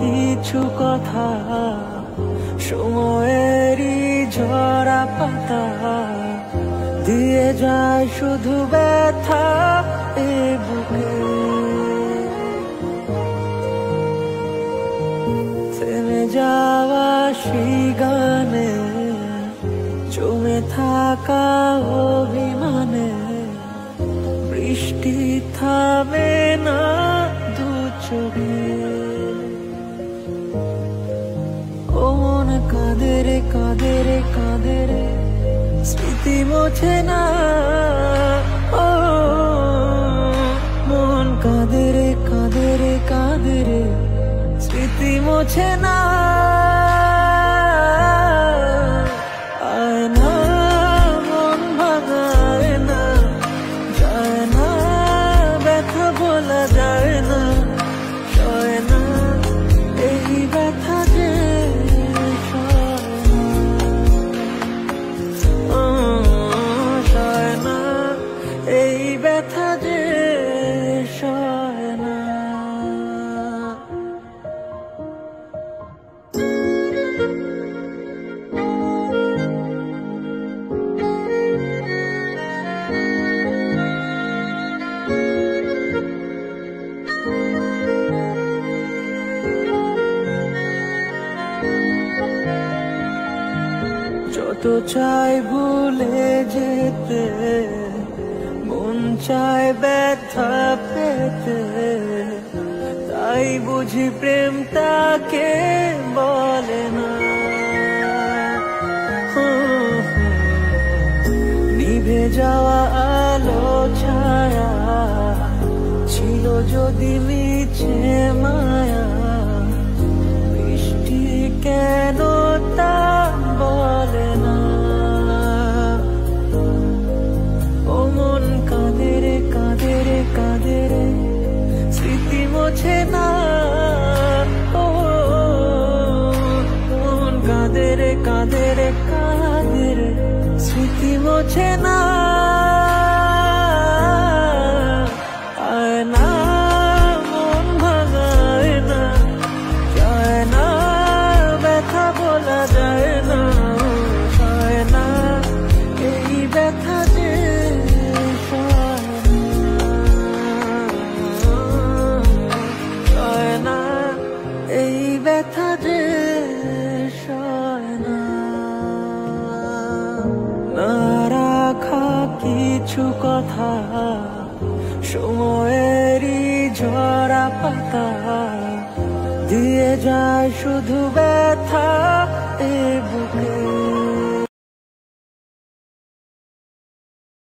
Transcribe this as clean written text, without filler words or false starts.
কিছু কথা, সময়েরই ঝরা পাতা দিয়ে যায় শুধু ব্যথা এ বুকে। থেমে যাওয়া সেই গানে, জমে থাকা অভিমানে, বৃষ্টি থামে না দু চোখে। ও মন কাঁদে রে কাঁদে রে কাঁদে রে, স্মৃতি মোছে না। ও মন কাঁদে রে কাঁদে রে কাঁদে রে, স্মৃতি মোছে না। আয় না মন ভাঙায় না, যায় না ব্যথা বলা যায় না, সয় না এই ব্যথা যে সয় না, এই ব্যথা যে সয় না। যত চাই ভুলে যেতে, মন চায় ব্যথা পেতে, তাই বুঝি প্রেম তাকে বলে না। নিভে যাওয়া আলো ছায়া ছিল যদি মিছে মায়া, বৃষ্টি কেন তা বলে না। ও মন কাঁদে রে কাঁদে রে কাঁদে রে, স্মৃতি মোছে না। ও মন কাঁদে রে কাঁদে রে কাঁদে রে, স্মৃতি মোছে না। আয় না মন ভাঙায় না, যায় না ব্যথা বলা যায় না, সয় না এই ব্যথা যে সয় না, এই ব্যথা যে সয় না। না রাখা কিছু কথা, সময়েরই ঝরা পাতা দিয়ে যায় শুধু ব্যথা।